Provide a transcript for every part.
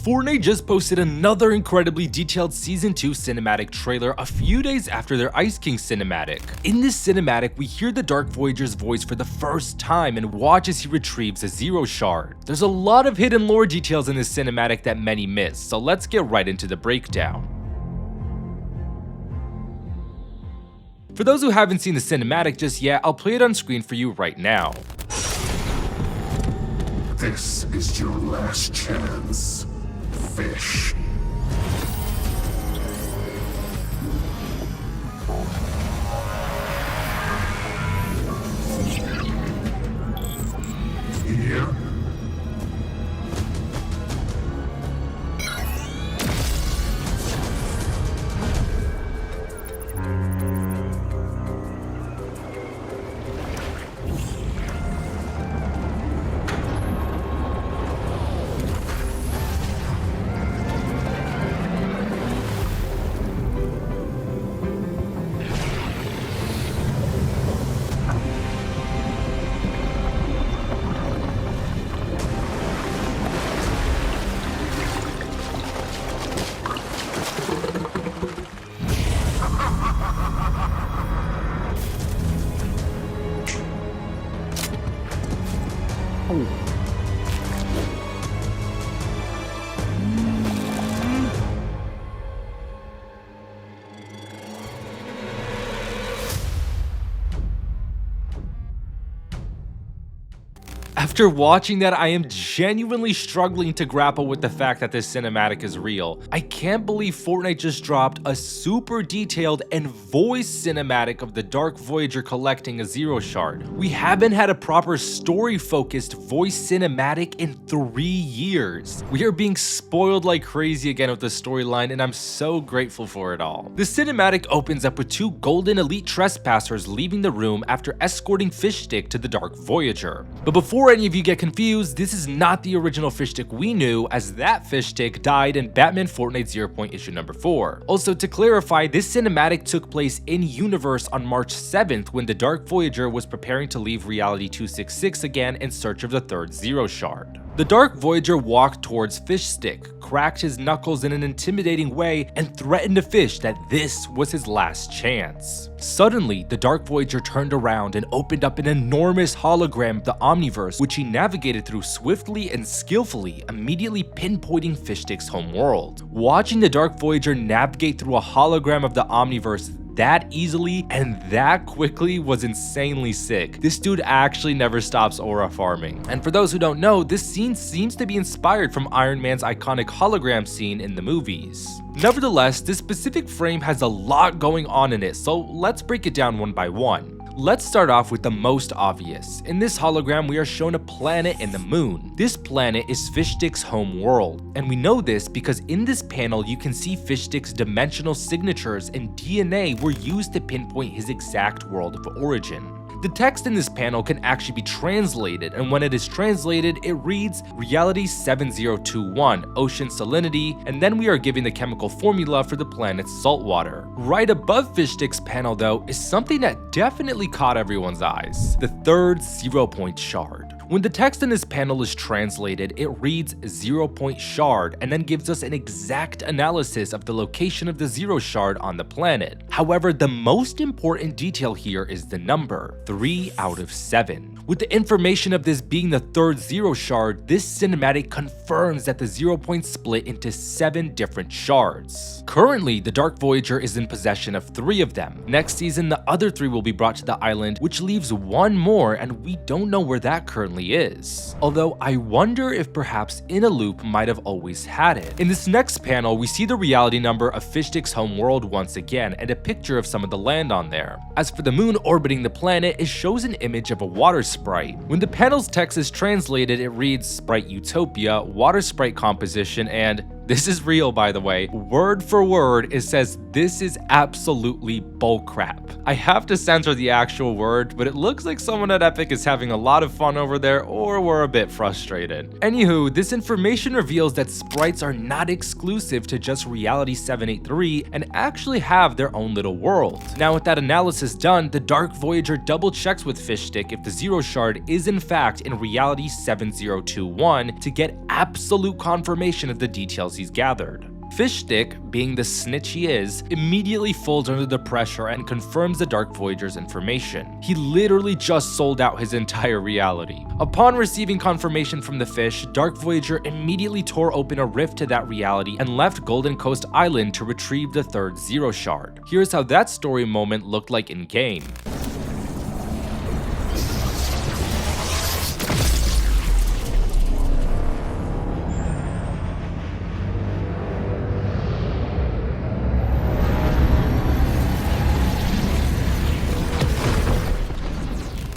Fortnite just posted another incredibly detailed Season 2 cinematic trailer a few days after their Ice King cinematic. In this cinematic, we hear the Dark Voyager's voice for the first time and watch as he retrieves a Zero Shard. There's a lot of hidden lore details in this cinematic that many miss, so let's get right into the breakdown. For those who haven't seen the cinematic just yet, I'll play it on screen for you right now. This is your last chance, fish. Here. After watching that, I am genuinely struggling to grapple with the fact that this cinematic is real. I can't believe Fortnite just dropped a super detailed and voice cinematic of the Dark Voyager collecting a Zero Shard. We haven't had a proper story-focused voice cinematic in 3 years. We are being spoiled like crazy again with the storyline, and I'm so grateful for it all. The cinematic opens up with 2 golden elite trespassers leaving the room after escorting Fishstick to the Dark Voyager. But before any of you get confused, this is not the original Fishstick we knew, as that Fishstick died in Batman Fortnite 0. Issue number 4. Also, to clarify, this cinematic took place in-universe on March 7th when the Dark Voyager was preparing to leave Reality 266 again in search of the 3rd Zero Shard. The Dark Voyager walked towards Fishstick, cracked his knuckles in an intimidating way, and threatened to Fish that this was his last chance. Suddenly, the Dark Voyager turned around and opened up an enormous hologram of the Omniverse, which he navigated through swiftly and skillfully, immediately pinpointing Fishstick's home world. Watching the Dark Voyager navigate through a hologram of the Omniverse that easily and that quickly was insanely sick. This dude actually never stops aura farming. And for those who don't know, this scene seems to be inspired from Iron Man's iconic hologram scene in the movies. Nevertheless, this specific frame has a lot going on in it, so let's break it down one by one. Let's start off with the most obvious. In this hologram, we are shown a planet and the moon. This planet is Fishstick's home world, and we know this because in this panel you can see Fishstick's dimensional signatures and DNA were used to pinpoint his exact world of origin. The text in this panel can actually be translated, and when it is translated, it reads Reality 7021, Ocean Salinity, and then we are given the chemical formula for the planet's saltwater. Right above Fishstick's panel though is something that definitely caught everyone's eyes: the 3rd 0 Point Shard. When the text in this panel is translated, it reads 0 Point Shard and then gives us an exact analysis of the location of the Zero Shard on the planet. However, the most important detail here is the number, 3 out of 7. With the information of this being the 3rd Zero Shard, this cinematic confirms that the 0 Point split into 7 different shards. Currently, the Dark Voyager is in possession of 3 of them. Next season, the other 3 will be brought to the island, which leaves 1 more, and we don't know where that currently is. Although I wonder if perhaps Inaloop might have always had it. In this next panel, we see the reality number of Fishstick's home world once again and a picture of some of the land on there. As for the moon orbiting the planet, it shows an image of a water sprite. When the panel's text is translated, it reads Sprite Utopia, Water Sprite Composition, and This is real, by the way. Word for word, it says this is absolutely bullcrap. I have to censor the actual word, but it looks like someone at Epic is having a lot of fun over there, or we're a bit frustrated. Anywho, this information reveals that sprites are not exclusive to just Reality 783 and actually have their own little world. Now, with that analysis done, the Dark Voyager double checks with Fishstick if the Zero Shard is in fact in Reality 7021 to get absolute confirmation of the details he's gathered. Fishstick, being the snitch he is, immediately folds under the pressure and confirms the Dark Voyager's information. He literally just sold out his entire reality. Upon receiving confirmation from the fish, Dark Voyager immediately tore open a rift to that reality and left Golden Coast Island to retrieve the third Zero Shard. Here's how that story moment looked like in-game.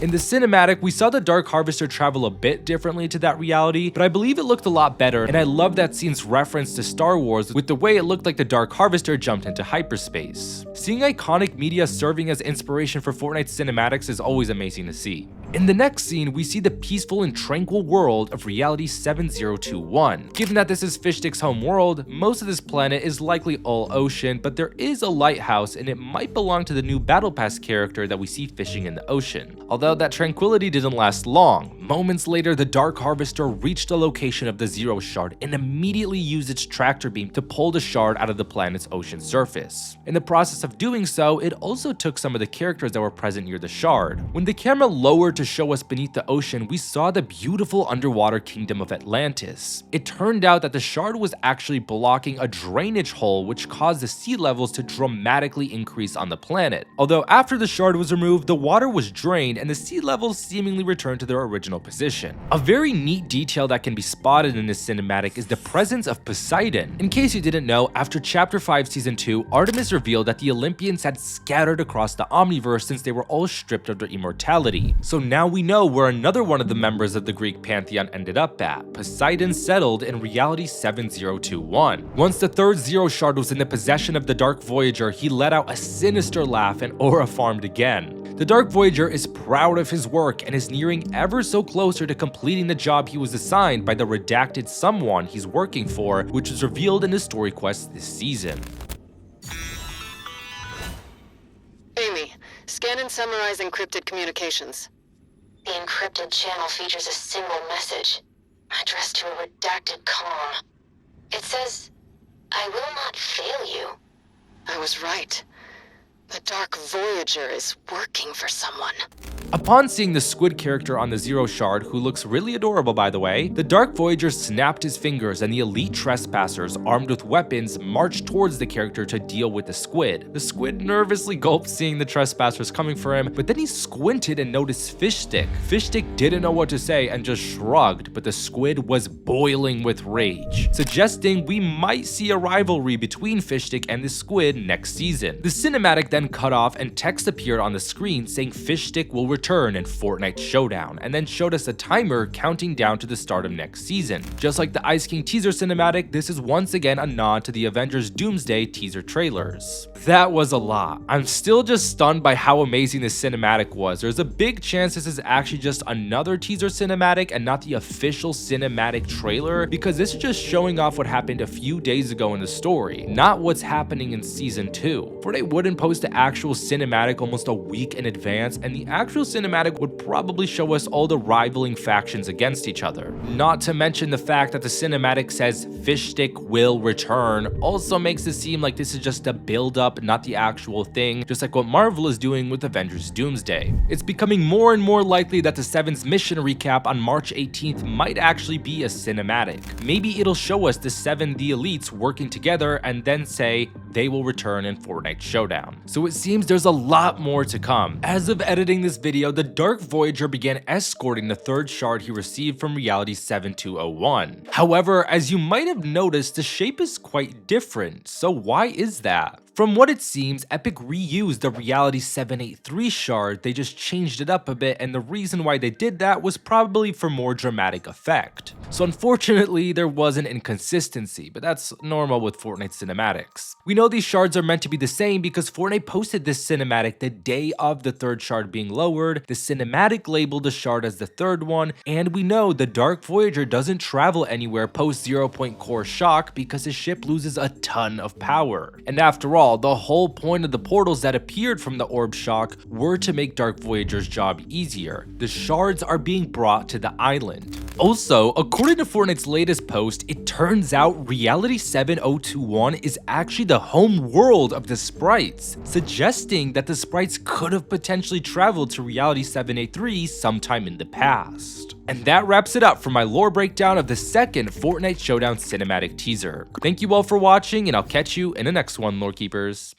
In the cinematic, we saw the Dark Harvester travel a bit differently to that reality, but I believe it looked a lot better, and I love that scene's reference to Star Wars with the way it looked like the Dark Harvester jumped into hyperspace. Seeing iconic media serving as inspiration for Fortnite cinematics is always amazing to see. In the next scene, we see the peaceful and tranquil world of Reality 7021. Given that this is Fishstick's home world, most of this planet is likely all ocean, but there is a lighthouse and it might belong to the new Battle Pass character that we see fishing in the ocean. Although that tranquility didn't last long. Moments later, the Dark Harvester reached the location of the Zero Shard and immediately used its tractor beam to pull the shard out of the planet's ocean surface. In the process of doing so, it also took some of the characters that were present near the shard. When the camera lowered to show us beneath the ocean, we saw the beautiful underwater kingdom of Atlantis. It turned out that the shard was actually blocking a drainage hole which caused the sea levels to dramatically increase on the planet. Although after the shard was removed, the water was drained and the sea levels seemingly returned to their original position. A very neat detail that can be spotted in this cinematic is the presence of Poseidon. In case you didn't know, after Chapter 5 Season 2, Artemis revealed that the Olympians had scattered across the Omniverse since they were all stripped of their immortality. So now we know where another one of the members of the Greek pantheon ended up at. Poseidon settled in Reality 7021. Once the third Zero Shard was in the possession of the Dark Voyager, he let out a sinister laugh and aura farmed again. The Dark Voyager is proud of his work and is nearing ever so closer to completing the job he was assigned by the redacted someone he's working for, which was revealed in the story quest this season. Amy, scan and summarize encrypted communications. The encrypted channel features a single message, addressed to a redacted comm. It says, "I will not fail you." I was right. The Dark Voyager is working for someone. Upon seeing the squid character on the Zero Shard, who looks really adorable by the way, the Dark Voyager snapped his fingers and the elite trespassers, armed with weapons, marched towards the character to deal with the squid. The squid nervously gulped seeing the trespassers coming for him, but then he squinted and noticed Fishstick. Fishstick didn't know what to say and just shrugged, but the squid was boiling with rage, suggesting we might see a rivalry between Fishstick and the squid next season. The cinematic then cut off and text appeared on the screen saying Fishstick will return in Fortnite Showdown, and then showed us a timer counting down to the start of next season. Just like the Ice King teaser cinematic, this is once again a nod to the Avengers Doomsday teaser trailers. That was a lot. I'm still just stunned by how amazing this cinematic was. There's a big chance this is actually just another teaser cinematic and not the official cinematic trailer, because this is just showing off what happened a few days ago in the story, not what's happening in Season 2. Fortnite wouldn't post the actual cinematic almost a week in advance, and the actual cinematic would probably show us all the rivaling factions against each other. Not to mention the fact that the cinematic says Fishstick will return also makes it seem like this is just a build-up, not the actual thing, just like what Marvel is doing with Avengers Doomsday. It's becoming more and more likely that the Seven's mission recap on March 18th might actually be a cinematic. Maybe it'll show us the Seven the Elites working together and then say they will return in Fortnite Showdown. So it seems there's a lot more to come. As of editing this video, the Dark Voyager began escorting the third shard he received from Reality 7201. However, as you might have noticed, the shape is quite different. So why is that? From what it seems, Epic reused the Reality 783 shard, they just changed it up a bit, and the reason why they did that was probably for more dramatic effect. So unfortunately, there was an inconsistency, but that's normal with Fortnite cinematics. We know these shards are meant to be the same because Fortnite posted this cinematic the day of the third shard being lowered, the cinematic labeled the shard as the third one, and we know the Dark Voyager doesn't travel anywhere post 0-point core shock because his ship loses a ton of power. And after all, the whole point of the portals that appeared from the orb shock were to make Dark Voyager's job easier. The shards are being brought to the island. Also, according to Fortnite's latest post, it turns out Reality 7021 is actually the home world of the sprites, suggesting that the sprites could have potentially traveled to Reality 783 sometime in the past. And that wraps it up for my lore breakdown of the second Fortnite Showdown cinematic teaser. Thank you all for watching, and I'll catch you in the next one, lore keepers.